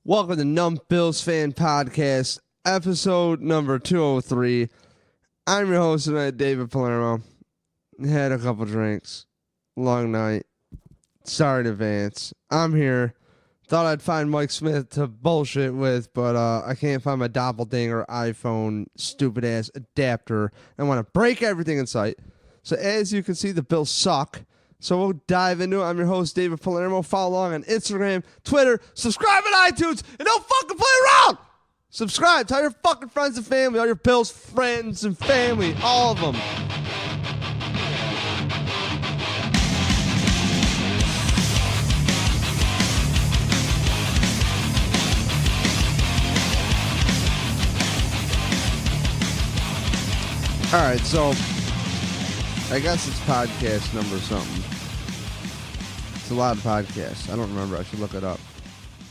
Welcome to Numb Bills Fan Podcast, episode number 203. I'm your host tonight, David Palermo. Had a couple drinks. Long night. Sorry in advance. I'm here. Thought I'd find Mike Smith to bullshit with, but I can't find my doppelganger iPhone stupid-ass adapter. I want to break everything in sight. So as you can see, the Bills suck. So we'll dive into it. I'm your host, David Palermo. Follow along on Instagram, Twitter, subscribe on iTunes, and don't fucking play around! Subscribe. Tell your fucking friends and family, all your Bills friends and family, all of them. All right, so I guess it's podcast number something. It's a lot of podcasts. I don't remember. I should look it up.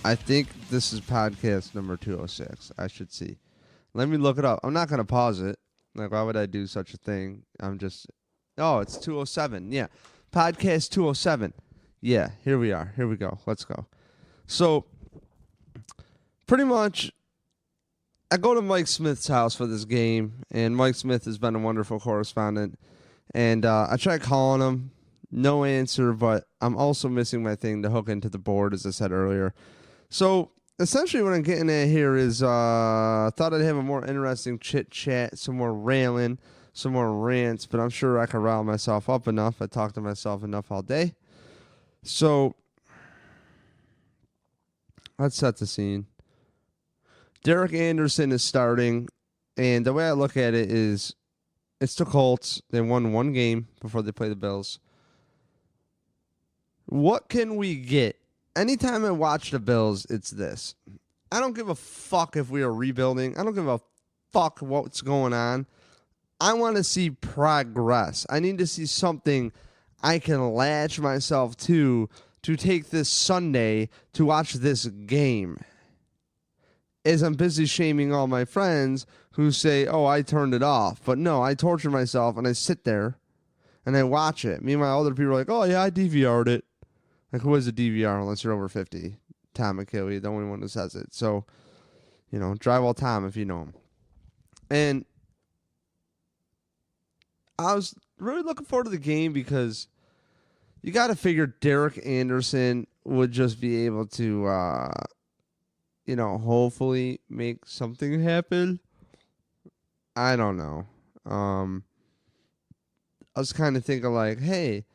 I think this is podcast number 206. I should see. Let me look it up. I'm not going to pause it. Like, why would I do such a thing? Oh, it's 207. Yeah. Podcast 207. Yeah, here we are. Here we go. Let's go. So, pretty much, I go to Mike Smith's house for this game, and Mike Smith has been a wonderful correspondent. And I tried calling him. No answer, but I'm also missing my thing to hook into the board, as I said earlier. So, essentially what I'm getting at here is thought I'd have a more interesting chit-chat, some more railing, some more rants, but I'm sure I can rile myself up enough. I talk to myself enough all day. So, let's set the scene. Derek Anderson is starting, and the way I look at it is it's the Colts. They won one game before they play the Bills. What can we get? Anytime I watch the Bills, it's this. I don't give a fuck if we are rebuilding. I don't give a fuck what's going on. I want to see progress. I need to see something I can latch myself to take this Sunday to watch this game. As I'm busy shaming all my friends who say, oh, I turned it off. But no, I torture myself and I sit there and I watch it. Meanwhile, other people are like, oh, yeah, I DVR'd it. Like, who has a DVR unless you're over 50? Tom McKillie, the only one who says it. So, drywall Tom if you know him. And I was really looking forward to the game because you got to figure Derek Anderson would just be able to, hopefully make something happen. I don't know. I was kind of thinking like, hey,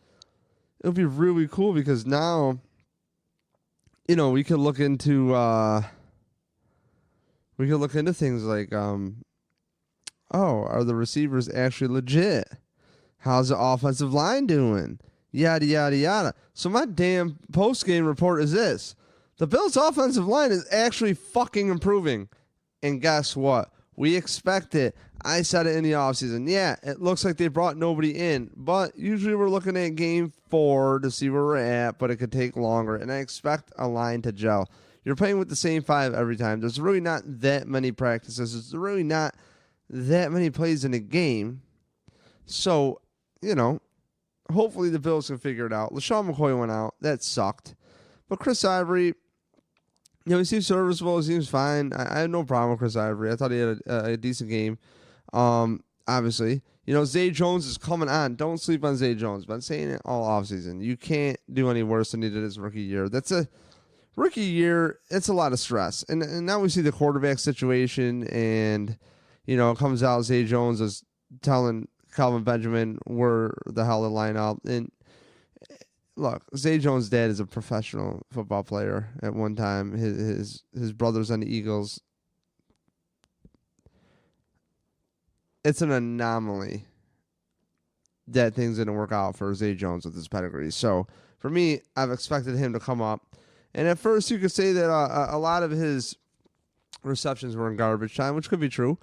it would be really cool because now, we could look into things like, are the receivers actually legit? How's the offensive line doing? Yada, yada, yada. So my damn post-game report is this. The Bills' offensive line is actually fucking improving. And guess what? We expect it. I said it in the offseason. Yeah, it looks like they brought nobody in. But usually we're looking at game 4 to see where we're at, but it could take longer. And I expect a line to gel. You're playing with the same 5 every time. There's really not that many practices. There's really not that many plays in a game. So, hopefully the Bills can figure it out. LaShawn McCoy went out. That sucked. But Chris Ivory, he seems serviceable. He seems fine. I had no problem with Chris Ivory. I thought he had a decent game. Obviously. Zay Jones is coming on. Don't sleep on Zay Jones. Been saying it all offseason. You can't do any worse than he did his rookie year. That's a rookie year. It's a lot of stress. And now we see the quarterback situation. And, it comes out Zay Jones is telling Kelvin Benjamin where the hell to line up. And look, Zay Jones' dad is a professional football player at one time. His brother's on the Eagles. It's an anomaly that things didn't work out for Zay Jones with his pedigree. So, for me, I've expected him to come up. And at first, you could say that a lot of his receptions were in garbage time, which could be true.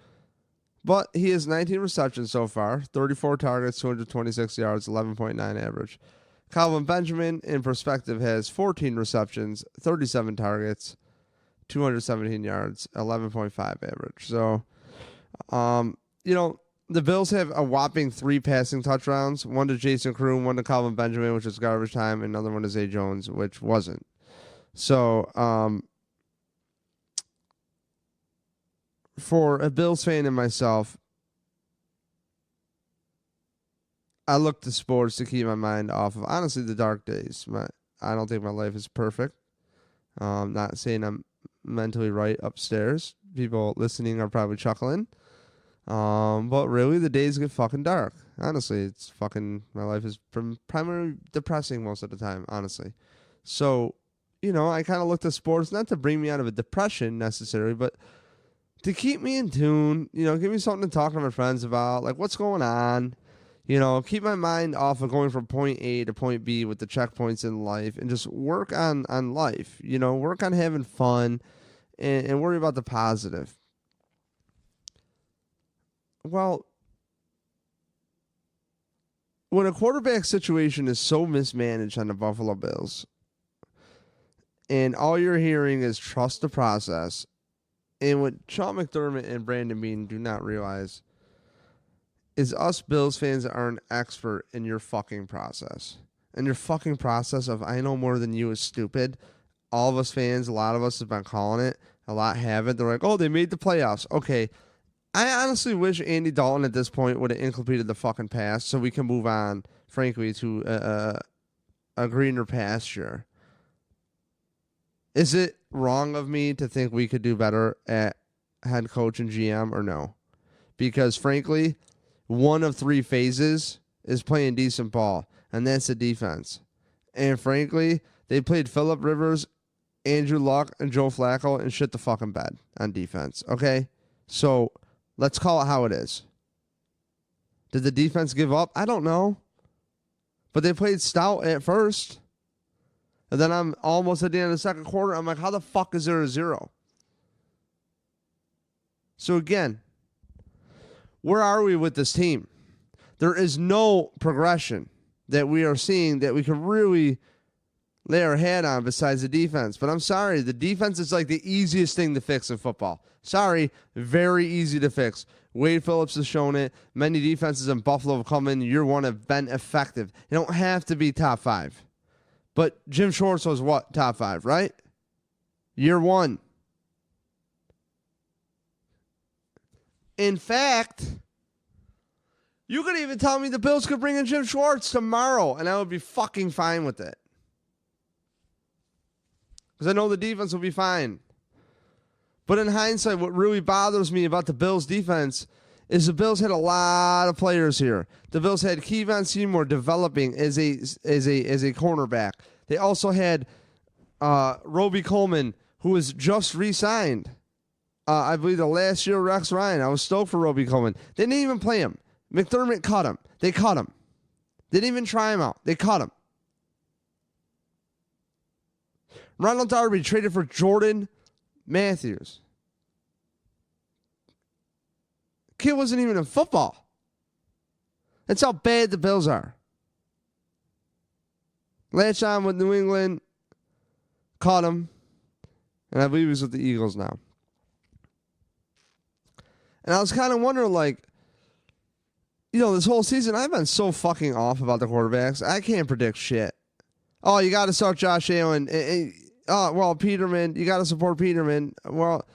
But he has 19 receptions so far, 34 targets, 226 yards, 11.9 average. Kelvin Benjamin, in perspective, has 14 receptions, 37 targets, 217 yards, 11.5 average. So, the Bills have a whopping 3 passing touchdowns, one to Jason Kroon, one to Kelvin Benjamin, which is garbage time, and another one to Zay Jones, which wasn't. So, for a Bills fan and myself, I look to sports to keep my mind off of, honestly, the dark days. I don't think my life is perfect. Not saying I'm mentally right upstairs. People listening are probably chuckling. But really, the days get fucking dark. Honestly, my life is primarily depressing most of the time, honestly. So, I kind of look to sports, not to bring me out of a depression necessarily, but to keep me in tune, give me something to talk to my friends about, like what's going on. Keep my mind off of going from point A to point B with the checkpoints in life and just work on life, work on having fun and worry about the positive. Well, when a quarterback situation is so mismanaged on the Buffalo Bills and all you're hearing is trust the process, and what Sean McDermott and Brandon Beane do not realize is us Bills fans are an expert in your fucking process. And your fucking process of I know more than you is stupid. All of us fans, a lot of us have been calling it. A lot haven't. They're like, oh, they made the playoffs. Okay. I honestly wish Andy Dalton at this point would have incompleted the fucking pass so we can move on, frankly, to a greener pasture. Is it wrong of me to think we could do better at head coach and GM or no? Because, frankly, one of three phases is playing decent ball, and that's the defense. And frankly, they played Phillip Rivers, Andrew Luck, and Joe Flacco and shit the fucking bed on defense, okay? So let's call it how it is. Did the defense give up? I don't know. But they played stout at first. And then I'm almost at the end of the second quarter. I'm like, how the fuck is there a 0? So again, where are we with this team? There is no progression that we are seeing that we can really lay our head on besides the defense. But I'm sorry, the defense is like the easiest thing to fix in football. Sorry, very easy to fix. Wade Phillips has shown it. Many defenses in Buffalo have come in year one, have been effective. You don't have to be top 5. But Jim Schwartz was what? Top 5, right? Year one. In fact, you could even tell me the Bills could bring in Jim Schwartz tomorrow, and I would be fucking fine with it. Because I know the defense will be fine. But in hindsight, what really bothers me about the Bills' defense is the Bills had a lot of players here. The Bills had Kevon Seymour developing as a cornerback. They also had Roby Coleman, who was just re-signed. I believe the last year Rex Ryan. I was stoked for Roby Coleman. They didn't even play him. McDermott cut him. They cut him. They didn't even try him out. They cut him. Ronald Darby traded for Jordan Matthews. Kid wasn't even in football. That's how bad the Bills are. Latched on with New England, caught him, and I believe he's with the Eagles now. And I was kind of wondering, this whole season I've been so fucking off about the quarterbacks. I can't predict shit. Oh, you got to start Josh Allen. Peterman, you got to support Peterman. Well,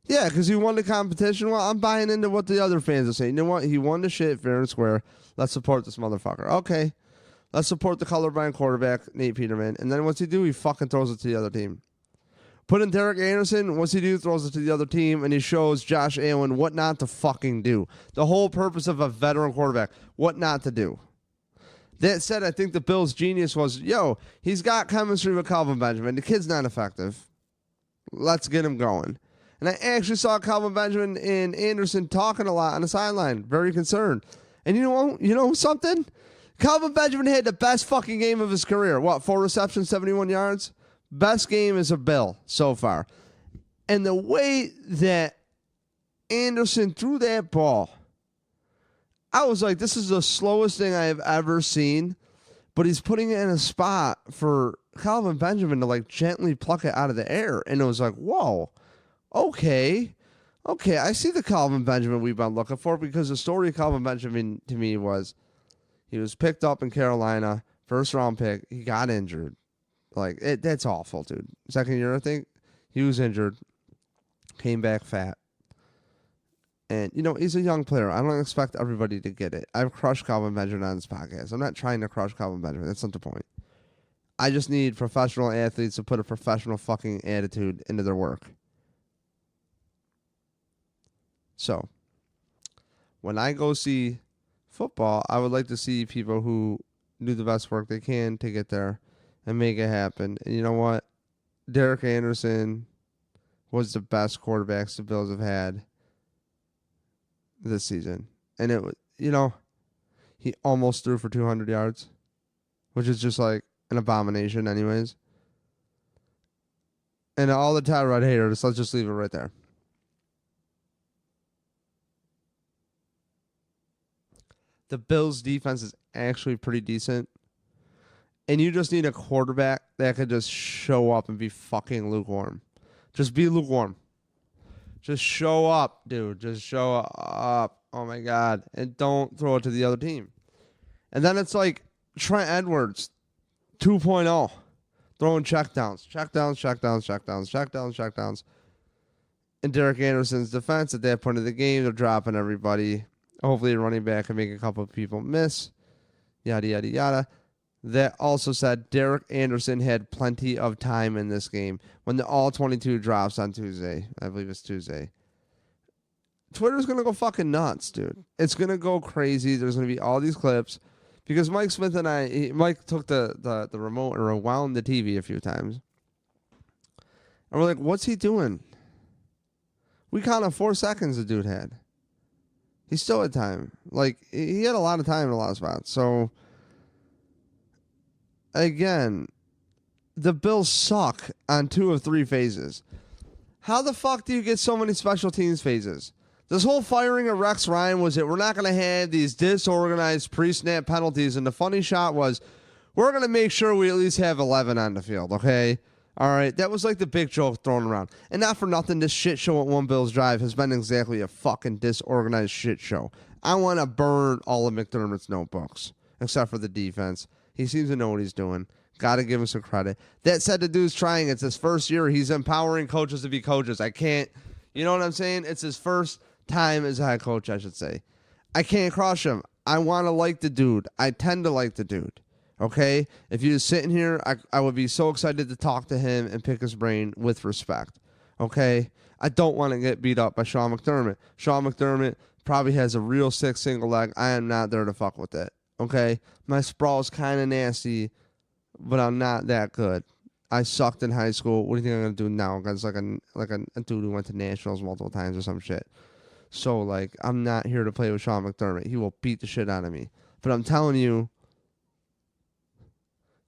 yeah, because he won the competition. Well, I'm buying into what the other fans are saying. You know what? He won the shit fair and square. Let's support this motherfucker. Okay. Let's support the colorblind quarterback, Nate Peterman. And then what's he do? He fucking throws it to the other team. Put in Derek Anderson. What's he do? Throws it to the other team, and he shows Josh Allen what not to fucking do. The whole purpose of a veteran quarterback, what not to do. That said, I think the Bills' genius was, he's got chemistry with Kelvin Benjamin. The kid's not effective. Let's get him going. And I actually saw Kelvin Benjamin and Anderson talking a lot on the sideline. Very concerned. And you know something? Kelvin Benjamin had the best fucking game of his career. 4 receptions, 71 yards? Best game as a Bill so far. And the way that Anderson threw that ball, I was like, this is the slowest thing I have ever seen. But he's putting it in a spot for Kelvin Benjamin to gently pluck it out of the air. And it was like, whoa, okay, I see the Kelvin Benjamin we've been looking for, because the story of Kelvin Benjamin to me was he was picked up in Carolina, first round pick. He got injured. That's awful, dude. Second year, I think, he was injured. Came back fat. And, he's a young player. I don't expect everybody to get it. I've crushed Kelvin Benjamin on this podcast. I'm not trying to crush Kelvin Benjamin. That's not the point. I just need professional athletes to put a professional fucking attitude into their work. So, when I go see football, I would like to see people who do the best work they can to get there and make it happen. And you know what? Derek Anderson was the best quarterbacks the Bills have had this season. And it was, he almost threw for 200 yards, which is just like an abomination anyways. And all the Tyrod haters, let's just leave it right there. The Bills' defense is actually pretty decent. And you just need a quarterback that could just show up and be fucking lukewarm. Just be lukewarm. Just show up, dude. Just show up. Oh, my God. And don't throw it to the other team. And then it's like Trent Edwards 2.0. Throwing checkdowns. And Derek Anderson's defense at that point of the game, they're dropping everybody. Hopefully a running back can make a couple of people miss. Yada, yada, yada. That also said, Derek Anderson had plenty of time in this game. When the all-22 drops on Tuesday, I believe it's Tuesday, Twitter's going to go fucking nuts, dude. It's going to go crazy. There's going to be all these clips. Because Mike Smith and Mike took the remote and rewound the TV a few times. And we're like, what's he doing? We counted 4 seconds the dude had. He still had time. Like, he had a lot of time in a lot of spots. So, again, the Bills suck on 2 of 3 phases. How the fuck do you get so many special teams phases? This whole firing of Rex Ryan was that we're not going to have these disorganized pre-snap penalties. And the funny shot was, we're going to make sure we at least have 11 on the field, okay? All right, that was like the big joke thrown around. And not for nothing, this shit show at One Bills Drive has been exactly a fucking disorganized shit show. I want to burn all of McDermott's notebooks, except for the defense. He seems to know what he's doing. Got to give him some credit. That said, the dude's trying. It's his first year. He's empowering coaches to be coaches. I can't, you know what I'm saying? It's his first time as a head coach, I should say. I can't crush him. I want to like the dude. I tend to like the dude. Okay? If you're sitting here, I would be so excited to talk to him and pick his brain with respect. Okay? I don't want to get beat up by Sean McDermott. Sean McDermott probably has a real sick single leg. I am not there to fuck with it. Okay? My sprawl is kind of nasty, but I'm not that good. I sucked in high school. What do you think I'm going to do now? Because like a dude who went to nationals multiple times or some shit. So, like, I'm not here to play with Sean McDermott. He will beat the shit out of me. But I'm telling you,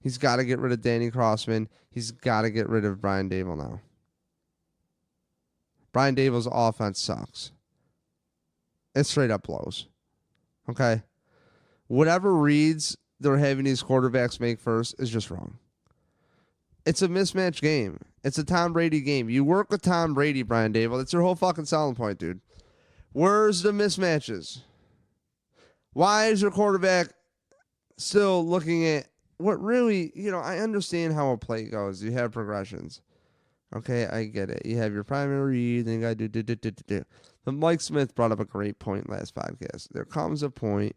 he's got to get rid of Danny Crossman. He's got to get rid of Brian Dable now. Brian Dable's offense sucks. It straight up blows. Okay? Whatever reads they're having these quarterbacks make first is just wrong. It's a mismatch game. It's a Tom Brady game. You work with Tom Brady, Brian Dable. That's your whole fucking selling point, dude. Where's the mismatches? Why is your quarterback still looking at what really, I understand how a play goes. You have progressions. Okay, I get it. You have your primary read, then you got to do. But Mike Smith brought up a great point last podcast. There comes a point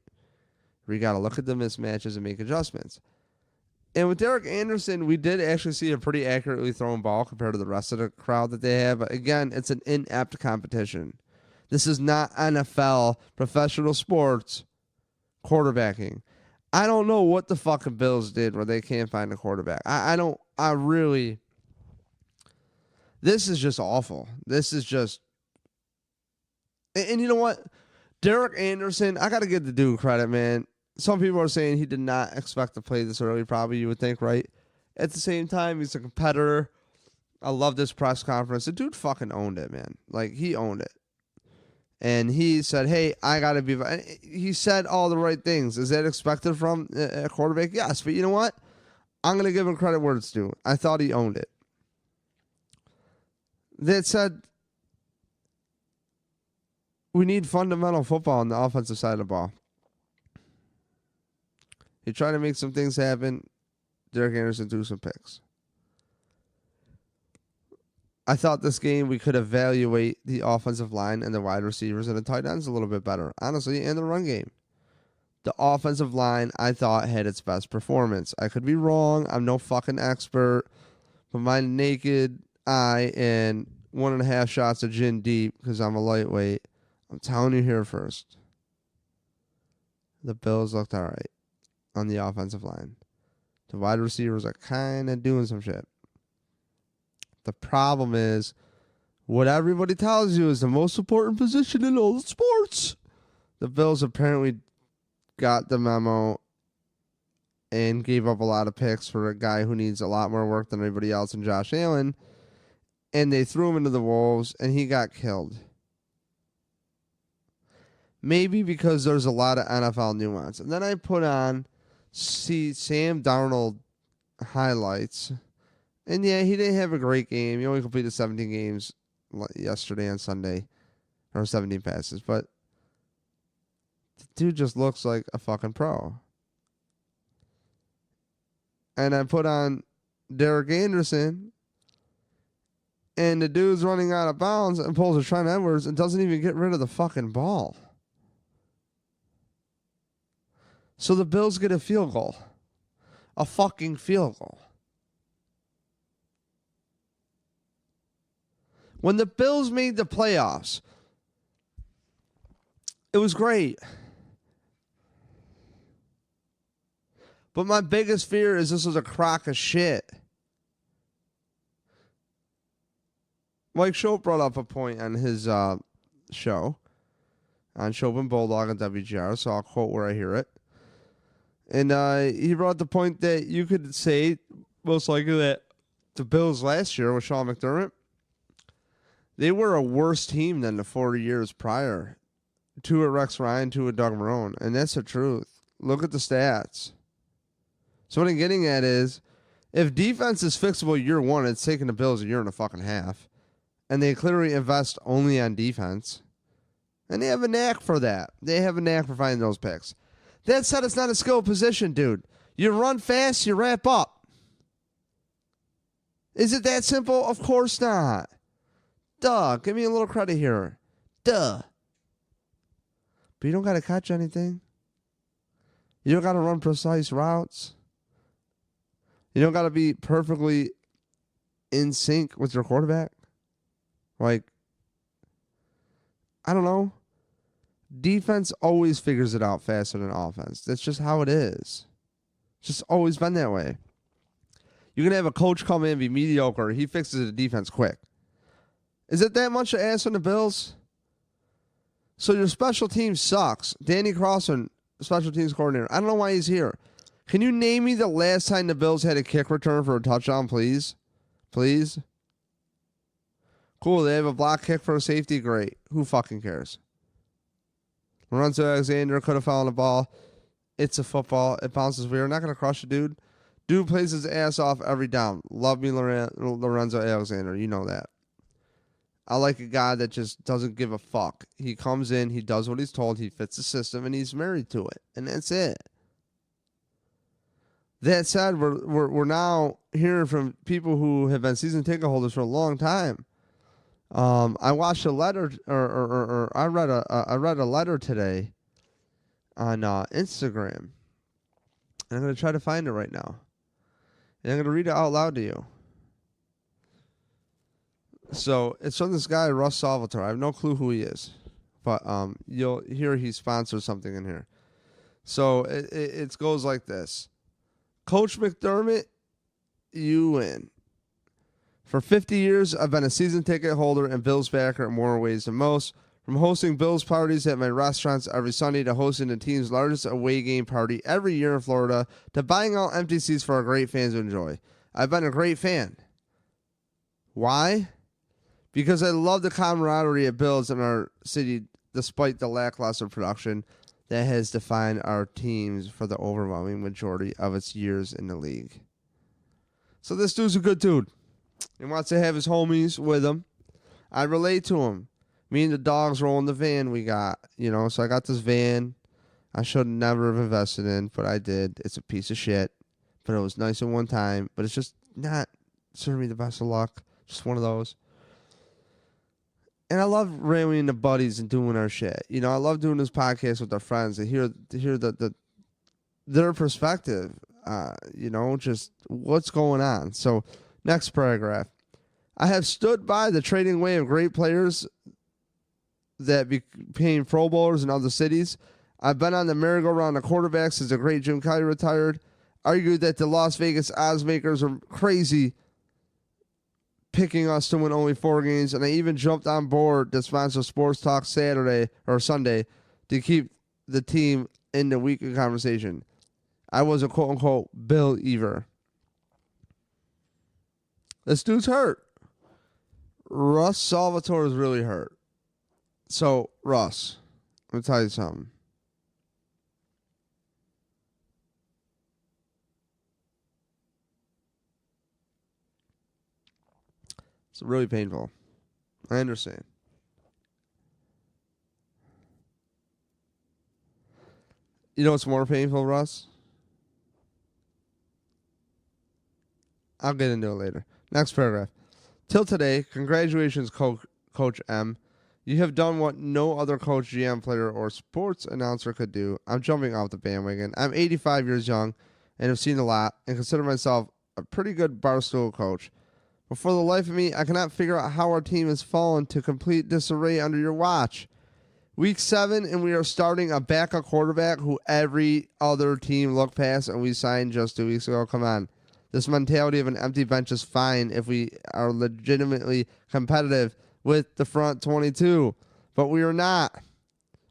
where you got to look at the mismatches and make adjustments. And with Derek Anderson, we did actually see a pretty accurately thrown ball compared to the rest of the crowd that they have. But again, it's an inept competition. This is not NFL, professional sports, quarterbacking. I don't know what the fucking Bills did where they can't find a quarterback. This is just awful. This is just, and you know what? Derek Anderson, I got to give the dude credit, man. Some people are saying he did not expect to play this early, probably, you would think, right? At the same time, he's a competitor. I love this press conference. The dude fucking owned it, man. Like, he owned it. And he said, hey, I got to be... He said all the right things. Is that expected from a quarterback? Yes. But you know what? I'm going to give him credit where it's due. I thought he owned it. That said, we need fundamental football on the offensive side of the ball. He tried to make some things happen. Derek Anderson threw some picks. I thought this game we could evaluate the offensive line and the wide receivers and the tight ends a little bit better, honestly, and the run game. The offensive line, I thought, had its best performance. I could be wrong. I'm no fucking expert. But my naked eye and 1.5 shots of gin deep, because I'm a lightweight, I'm telling you here first. The Bills looked all right on the offensive line. The wide receivers are kind of doing some shit. The problem is, what everybody tells you is the most important position in all the sports. The Bills apparently got the memo and gave up a lot of picks for a guy who needs a lot more work than everybody else in Josh Allen. And they threw him into the wolves, and he got killed. Maybe because there's a lot of NFL nuance. And then I put on Sam Darnold highlights. And yeah, he didn't have a great game. He only completed 17 games yesterday on Sunday. Or 17 passes. But the dude just looks like a fucking pro. And I put on Derek Anderson. And the dude's running out of bounds and pulls a Trent Edwards and doesn't even get rid of the fucking ball. So the Bills get a field goal. A fucking field goal. When the Bills made the playoffs, it was great. But my biggest fear is this was a crock of shit. Mike Schopp brought up a point on his show, on Schopp and Bulldog and WGR, so I'll quote where I hear it. And he brought the point that you could say, most likely, that the Bills last year with Sean McDermott, they were a worse team than the 40 years prior. 2 at Rex Ryan, 2 at Doug Marrone. And that's the truth. Look at the stats. So what I'm getting at is, if defense is fixable year one, it's taken the Bills a year and a fucking half. And they clearly invest only on defense. And they have a knack for that. They have a knack for finding those picks. That said, it's not a skill position, dude. You run fast, you wrap up. Is it that simple? Of course not. Duh. Give me a little credit here. Duh. But you don't got to catch anything. You don't got to run precise routes. You don't got to be perfectly in sync with your quarterback. Like, I don't know. Defense always figures it out faster than offense. That's just how it is. It's just always been that way. You're going to have a coach come in and be mediocre. He fixes the defense quick. Is it that much to ask on the Bills? So your special team sucks. Danny Crossan, special teams coordinator. I don't know why he's here. Can you name me the last time the Bills had a kick return for a touchdown, please? Please? Cool, they have a block kick for a safety. Great. Who fucking cares? Lorenzo Alexander could have found the ball. It's a football. It bounces weird. We're not going to crush a dude. Dude plays his ass off every down. Love me, Lorenzo Alexander. You know that. I like a guy that just doesn't give a fuck. He comes in, he does what he's told, he fits the system, and he's married to it. And that's it. That said, we're now hearing from people who have been season ticket holders for a long time. I watched a letter, or I read a letter today on Instagram, and I'm going to try to find it right now, and I'm going to read it out loud to you. So it's from this guy Russ Salvatore. I have no clue who he is, but you'll hear he sponsors something in here. So it goes like this: Coach McDermott, you win. For 50 years, I've been a season ticket holder and Bills backer in more ways than most. From hosting Bills parties at my restaurants every Sunday to hosting the team's largest away game party every year in Florida to buying out empty seats for our great fans to enjoy. I've been a great fan. Why? Because I love the camaraderie it builds in our city despite the lackluster production that has defined our teams for the overwhelming majority of its years in the league. So this dude's a good dude. He wants to have his homies with him. I relate to him. Me and the dogs roll in the van we got, so I got this van I should never have invested in, but I did. It's a piece of shit, but it was nice at one time, but it's just not serving me the best of luck. Just one of those. And I love rallying the buddies and doing our shit. You know, I love doing this podcast with our friends to hear their perspective. You know, just what's going on. So, next paragraph. I have stood by the trading away of great players that became Pro Bowlers in other cities. I've been on the merry-go-round of quarterbacks since the great Jim Kelly retired. Argued that the Las Vegas odds makers are crazy picking us to win only 4 games, and I even jumped on board to sponsor Sports Talk Saturday or Sunday to keep the team in the weekly conversation. I was a quote-unquote Bill Ever. This dude's hurt. Russ Salvatore is really hurt. So, Russ, let me tell you something. It's really painful. I understand. You know what's more painful, Russ? I'll get into it later. Next paragraph. Till today, congratulations, Coach M. You have done what no other coach, GM, player, or sports announcer could do. I'm jumping off the bandwagon. I'm 85 years young and have seen a lot and consider myself a pretty good barstool coach. But for the life of me, I cannot figure out how our team has fallen to complete disarray under your watch. Week 7, and we are starting a backup quarterback who every other team looked past and we signed just 2 weeks ago. Come on. This mentality of an empty bench is fine if we are legitimately competitive with the front 22. But we are not.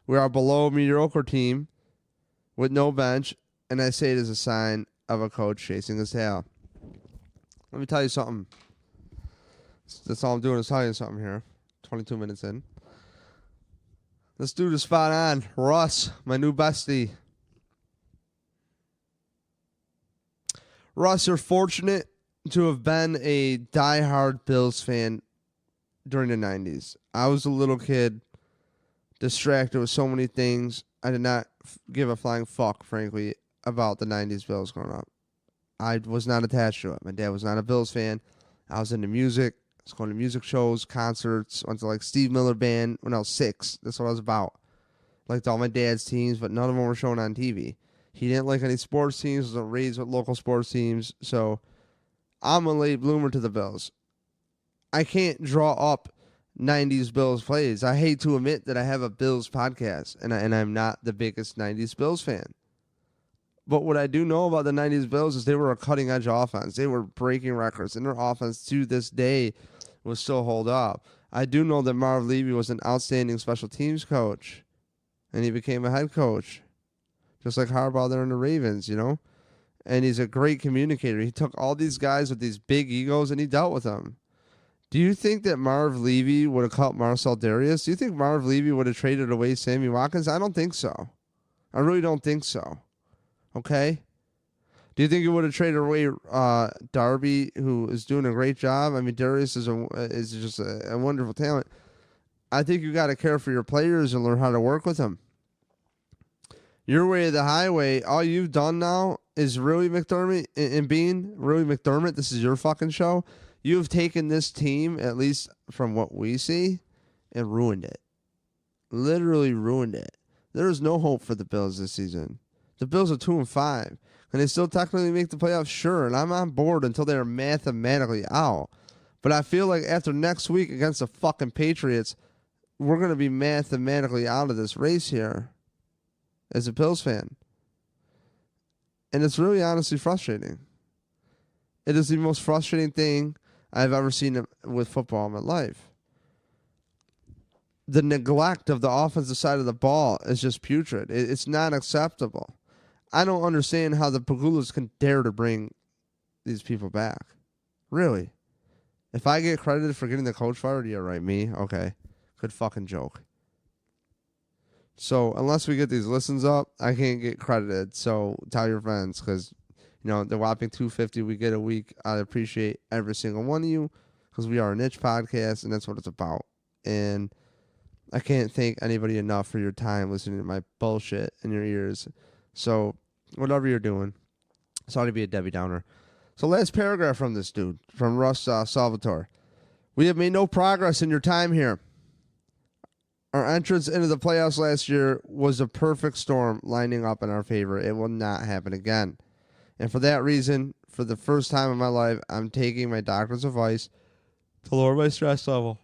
We are below a mediocre team with no bench, and I say it as a sign of a coach chasing his tail. Let me tell you something. That's all I'm doing is telling you something here. 22 minutes in. This dude is spot on. Russ, my new bestie. Russ, you're fortunate to have been a diehard Bills fan during the 90s. I was a little kid, distracted with so many things. I did not give a flying fuck, frankly, about the 90s Bills growing up. I was not attached to it. My dad was not a Bills fan. I was into music. I was going to music shows, concerts. Went to like Steve Miller Band when I was 6. That's what I was about. Liked all my dad's teams, but none of them were shown on TV. He didn't like any sports teams. Wasn't raised with local sports teams. So I'm a late bloomer to the Bills. I can't draw up 90s Bills plays. I hate to admit that I have a Bills podcast, and I'm not the biggest 90s Bills fan. But what I do know about the 90s Bills is they were a cutting-edge offense. They were breaking records, and their offense to this day will still hold up. I do know that Marv Levy was an outstanding special teams coach, and he became a head coach, just like Harbaugh there in the Ravens, you know? And he's a great communicator. He took all these guys with these big egos, and he dealt with them. Do you think that Marv Levy would have cut Marcel Darius? Do you think Marv Levy would have traded away Sammy Watkins? I don't think so. I really don't think so. Okay? Do you think he would have traded away Darby, who is doing a great job? I mean, Darius is just a wonderful talent. I think you got to care for your players and learn how to work with them. Your way of the highway, all you've done now is really McDermott and Bean, really McDermott, this is your fucking show. You've taken this team, at least from what we see, and ruined it. Literally ruined it. There is no hope for the Bills this season. The Bills are 2-5. Can they still technically make the playoffs? Sure, and I'm on board until they're mathematically out. But I feel like after next week against the fucking Patriots, we're going to be mathematically out of this race here as a Bills fan. And it's really honestly frustrating. It is the most frustrating thing I've ever seen with football in my life. The neglect of the offensive side of the ball is just putrid. It's not acceptable. I don't understand how the Pagulas can dare to bring these people back. Really. If I get credited for getting the coach fired, yeah, right, me. Okay. Good fucking joke. So, unless we get these listens up, I can't get credited. So, tell your friends, because, you know, the whopping $250 we get a week, I appreciate every single one of you, because we are a niche podcast, and that's what it's about. And I can't thank anybody enough for your time listening to my bullshit in your ears. So, whatever you're doing, sorry to be a Debbie Downer. So, last paragraph from this dude, from Russ Salvatore. We have made no progress in your time here. Our entrance into the playoffs last year was a perfect storm lining up in our favor. It will not happen again. And for that reason, for the first time in my life, I'm taking my doctor's advice to lower my stress level.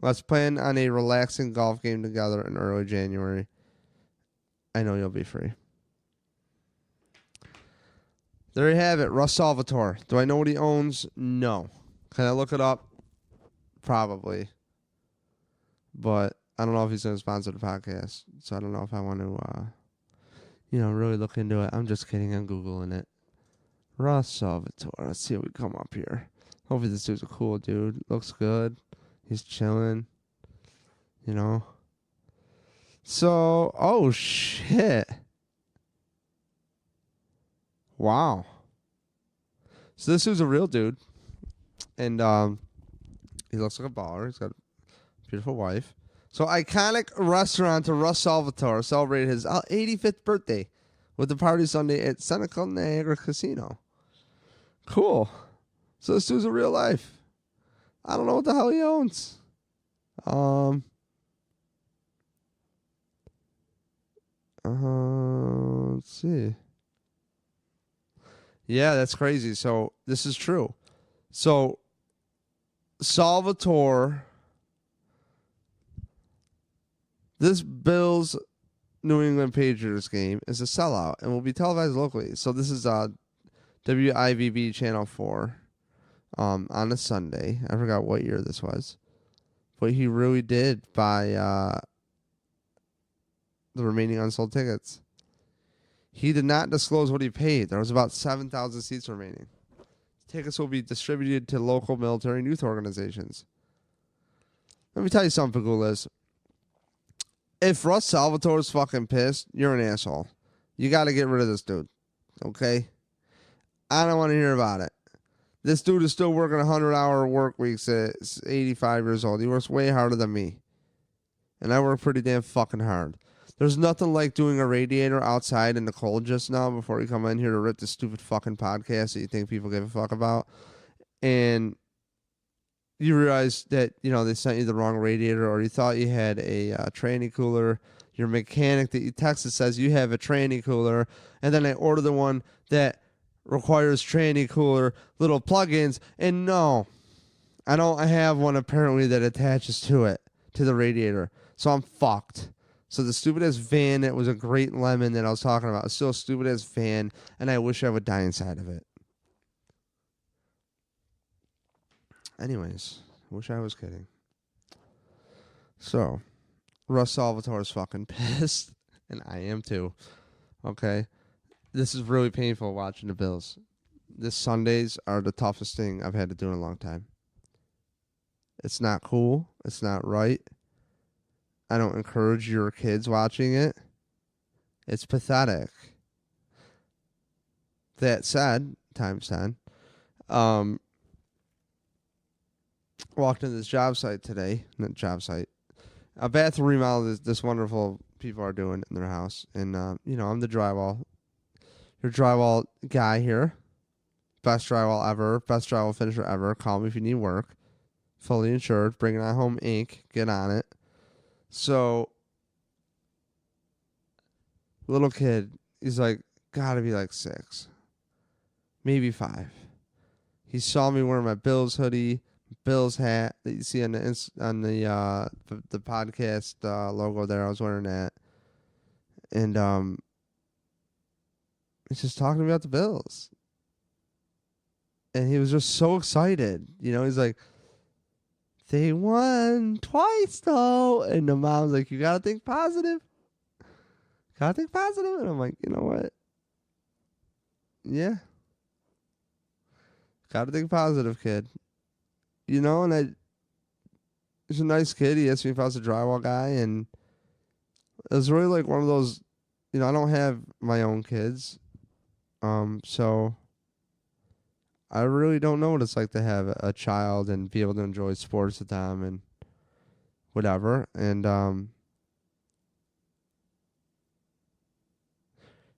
Let's plan on a relaxing golf game together in early January. I know you'll be free. There you have it, Russ Salvatore. Do I know what he owns? No. Can I look it up? Probably. But I don't know if he's going to sponsor the podcast. So I don't know if I want to, really look into it. I'm just kidding. I'm Googling it. Russ Salvatore. Let's see what we come up here. Hopefully this dude's a cool dude. Looks good. He's chilling. So, oh, shit. Wow. So this dude's a real dude. And he looks like a baller. He's got a beautiful wife. So iconic restaurant to Russ Salvatore celebrated his 85th birthday with the party Sunday at Seneca Niagara Casino. Cool. So this dude's a real life. I don't know what the hell he owns. Let's see. Yeah, that's crazy. So this is true. So Salvatore, this Bills New England Patriots game is a sellout and will be televised locally. So this is WIVB Channel 4 on a Sunday. I forgot what year this was. But he really did buy the remaining unsold tickets. He did not disclose what he paid. There was about 7,000 seats remaining. Tickets will be distributed to local military and youth organizations. Let me tell you something, Gulas. If Russ Salvatore's fucking pissed, you're an asshole. You got to get rid of this dude. Okay? I don't want to hear about it. This dude is still working 100-hour work weeks at 85 years old. He works way harder than me. And I work pretty damn fucking hard. There's nothing like doing a radiator outside in the cold just now before you come in here to rip this stupid fucking podcast that you think people give a fuck about. And you realize that, they sent you the wrong radiator, or you thought you had a tranny cooler. Your mechanic that you texted says you have a tranny cooler. And then I order the one that requires tranny cooler little plugins. And no, I don't have one apparently that attaches to it, to the radiator. So I'm fucked. So the stupid-ass van that was a great lemon that I was talking about is still a stupid-ass van, and I wish I would die inside of it. Anyways, wish I was kidding. So, Russ Salvatore's fucking pissed, and I am too. Okay? This is really painful watching the Bills. This Sundays are the toughest thing I've had to do in a long time. It's not cool. It's not right. I don't encourage your kids watching it. It's pathetic. That said, times 10. Walked into this job site today. Not job site. A bathroom remodel this wonderful people are doing in their house. And, I'm the your drywall guy here. Best drywall ever. Best drywall finisher ever. Call me if you need work. Fully insured. Bring it on home Inc. Get on it. So, little kid, he's like, gotta be like 6, maybe 5. He saw me wearing my Bills hoodie, Bills hat that you see on the podcast logo there. I was wearing that, and he's just talking about the Bills, and he was just so excited. He's like, they won twice, though. And the mom's like, you got to think positive. Got to think positive. And I'm like, you know what? Yeah. Got to think positive, kid. And he's a nice kid. He asked me if I was a drywall guy. And it was really like one of those, I don't have my own kids. So I really don't know what it's like to have a child and be able to enjoy sports with them and whatever. And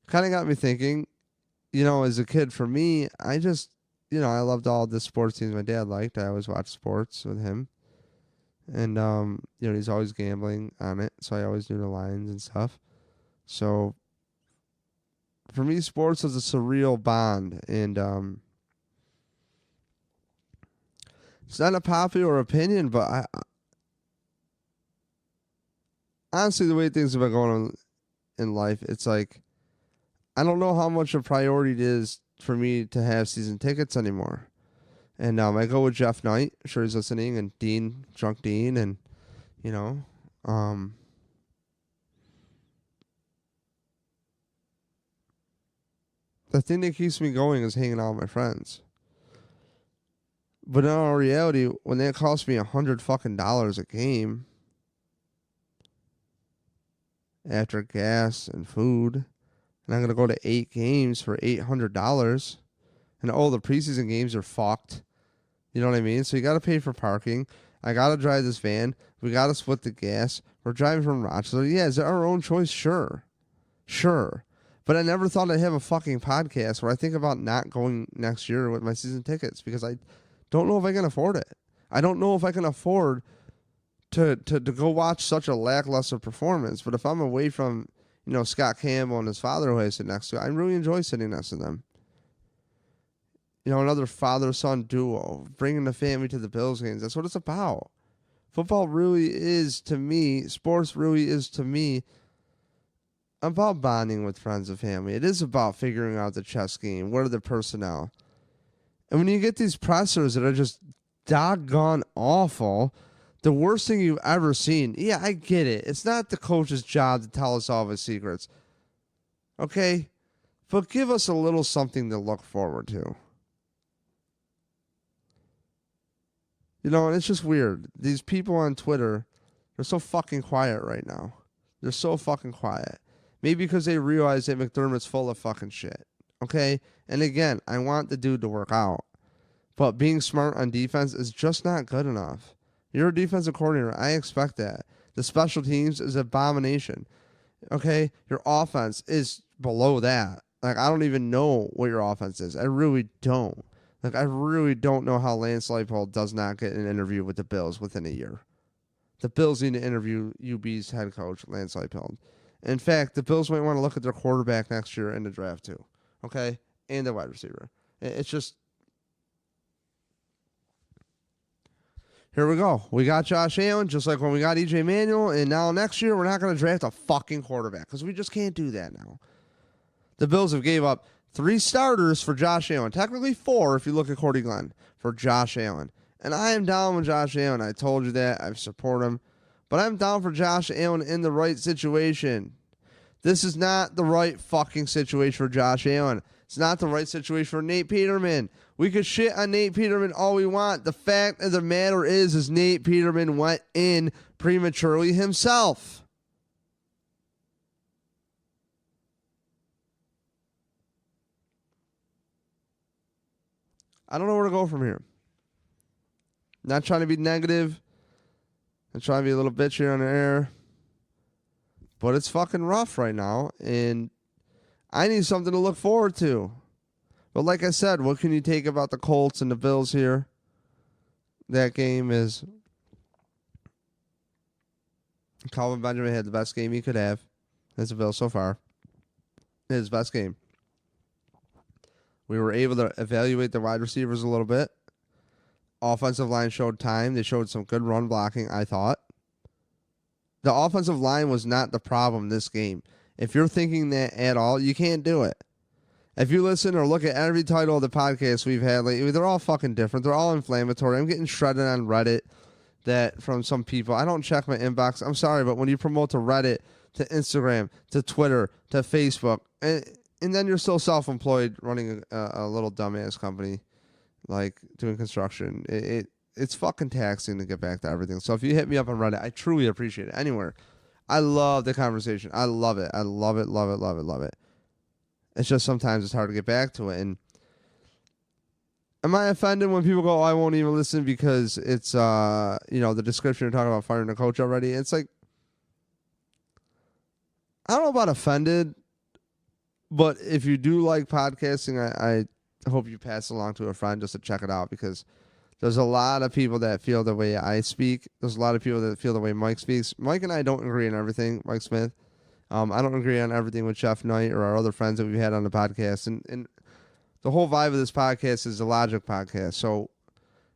kind of got me thinking, as a kid, for me, I just, I loved all the sports teams my dad liked. I always watched sports with him. And, he's always gambling on it. So I always knew the lines and stuff. So for me, sports is a surreal bond. And it's not a popular opinion, but I honestly, the way things have been going on in life, it's like, I don't know how much a priority it is for me to have season tickets anymore. And I go with Jeff Knight. I'm sure he's listening, and Dean, Drunk Dean, and the thing that keeps me going is hanging out with my friends. But in all reality, when that costs me $100 a game after gas and food, and I'm gonna go to 8 games for $800, and all the preseason games are fucked. You know what I mean? So you got to pay for parking. I got to drive this van. We got to split the gas. We're driving from Rochester. Yeah, is it our own choice? Sure. But I never thought I'd have a fucking podcast where I think about not going next year with my season tickets because I don't know if I can afford it. I don't know if I can afford to go watch such a lackluster performance. But if I'm away from, Scott Campbell and his father who I sit next to, I really enjoy sitting next to them. Another father-son duo, bringing the family to the Bills games. That's what it's about. Football really is, to me, sports really is, to me, about bonding with friends and family. It is about figuring out the chess game. What are the personnel? And when you get these pressers that are just doggone awful, the worst thing you've ever seen, yeah, I get it. It's not the coach's job to tell us all of his secrets. Okay? But give us a little something to look forward to. And it's just weird. These people on Twitter, they're so fucking quiet right now. They're so fucking quiet. Maybe because they realize that McDermott's full of fucking shit. Okay? And again, I want the dude to work out. But being smart on defense is just not good enough. You're a defensive coordinator. I expect that. The special teams is abomination. Okay? Your offense is below that. Like, I don't even know what your offense is. I really don't. I really don't know how Lance Leipold does not get an interview with the Bills within a year. The Bills need to interview UB's head coach, Lance Leipold. In fact, the Bills might want to look at their quarterback next year in the draft too. Okay? And the wide receiver. It's just... Here we go. We got Josh Allen, just like when we got EJ Manuel, and now next year we're not going to draft a fucking quarterback because we just can't do that now. The Bills have gave up 3 starters for Josh Allen. Technically 4 if you look at Cordy Glenn for Josh Allen. And I am down with Josh Allen. I told you that. I support him. But I'm down for Josh Allen in the right situation. This is not the right fucking situation for Josh Allen. It's not the right situation for Nate Peterman. We could shit on Nate Peterman all we want. The fact of the matter is Nate Peterman went in prematurely himself. I don't know where to go from here. Not trying to be negative. I'm trying to be a little bitch here on the air. But it's fucking rough right now. And I need something to look forward to. But like I said, what can you take about the Colts and the Bills here? That game is... Kelvin Benjamin had the best game he could have as a Bill so far. His best game. We were able to evaluate the wide receivers a little bit. Offensive line showed time. They showed some good run blocking, I thought. The offensive line was not the problem this game. If you're thinking that at all, you can't do it. If you listen or look at every title of the podcast we've had lately, they're all fucking different. They're all inflammatory. I'm getting shredded on Reddit that from some people. I don't check my inbox. I'm sorry, but when you promote to Reddit, to Instagram, to Twitter, to Facebook, and then you're still self-employed running a little dumbass company, like doing construction. It's fucking taxing to get back to everything. So if you hit me up on Reddit, I truly appreciate it. Anywhere. I love the conversation. I love it. I love it, love it, love it, love it. It's just sometimes it's hard to get back to it. And am I offended when people go, oh, I won't even listen because it's, the description you're talking about firing a coach already? It's like, I don't know about offended, but if you do like podcasting, I hope you pass it along to a friend just to check it out because There's a lot of people that feel the way I speak. There's a lot of people that feel the way Mike speaks. Mike and I don't agree on everything, Mike Smith. I don't agree on everything with Jeff Knight or our other friends that we've had on the podcast. And the whole vibe of this podcast is the Logic podcast. So,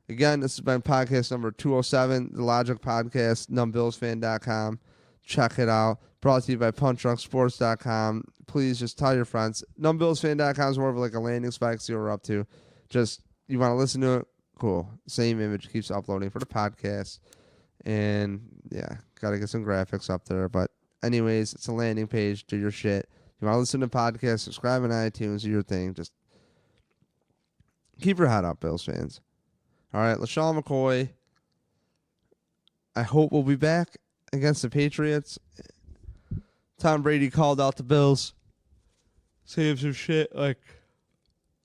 again, this has been podcast number 207, the Logic podcast, numbbillsfan.com. Check it out. Brought to you by punchdrunksports.com. Please just tell your friends. Numbbillsfan.com is more of like a landing spot, see what we're up to. Just, you want to listen to it? Cool. Same image keeps uploading for the podcast. And, yeah, got to get some graphics up there. But, anyways, it's a landing page. Do your shit. You want to listen to podcasts, subscribe on iTunes, do your thing. Just keep your head up, Bills fans. All right, LaShawn McCoy, I hope we'll be back against the Patriots. Tom Brady called out the Bills. Saying some shit like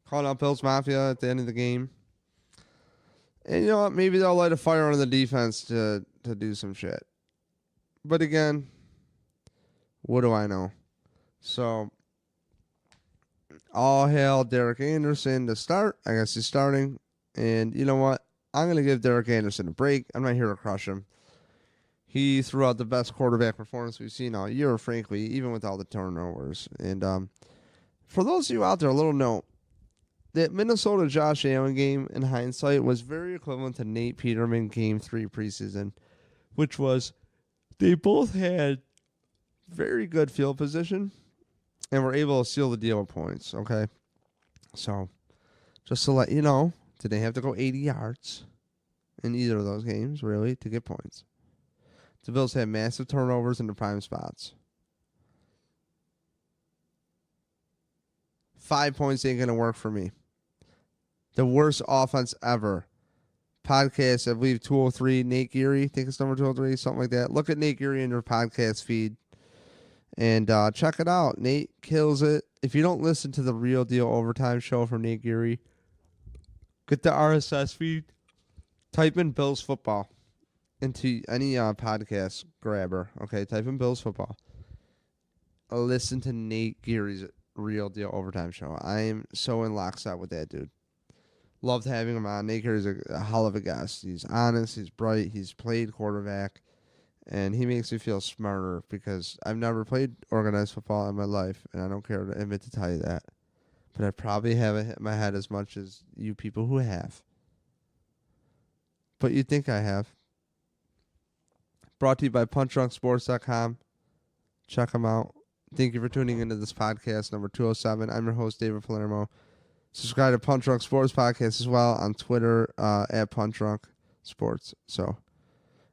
calling out Bills Mafia at the end of the game. And you know what? Maybe they'll light a fire on the defense to do some shit. But again, what do I know? So, all hail Derek Anderson to start. I guess he's starting. And you know what? I'm going to give Derek Anderson a break. I'm not here to crush him. He threw out the best quarterback performance we've seen all year, frankly, even with all the turnovers. And for those of you out there, a little note. That Minnesota Josh Allen game, in hindsight, was very equivalent to Nate Peterman Game 3 preseason, which was they both had very good field position and were able to seal the deal with points, okay? So, just to let you know, did they have to go 80 yards in either of those games, really, to get points? The Bills had massive turnovers in the prime spots. 5 points ain't going to work for me. The worst offense ever. Podcast, I believe, 203, Nate Geary. I think it's number 203, something like that. Look at Nate Geary in your podcast feed. And check it out. Nate kills it. If you don't listen to the Real Deal Overtime show from Nate Geary, get the RSS feed. Type in Bills football into any podcast grabber. Okay, type in Bills football. Listen to Nate Geary's Real Deal Overtime show. I am so in lockstep with that dude. Loved having him on. Nate Geary's a hell of a guest. He's honest. He's bright. He's played quarterback. And he makes me feel smarter because I've never played organized football in my life, and I don't care to admit to tell you that. But I probably haven't hit my head as much as you people who have. But you'd think I have. Brought to you by punchdrunksports.com. Check them out. Thank you for tuning into this podcast, number 207. I'm your host, David Palermo. Subscribe to Punch Drunk Sports Podcast as well on Twitter at Punch Drunk Sports. So,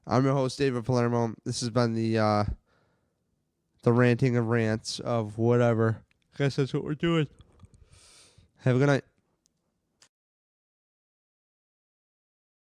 I'm your host, David Palermo. This has been the ranting and rants of whatever. I guess that's what we're doing. Have a good night.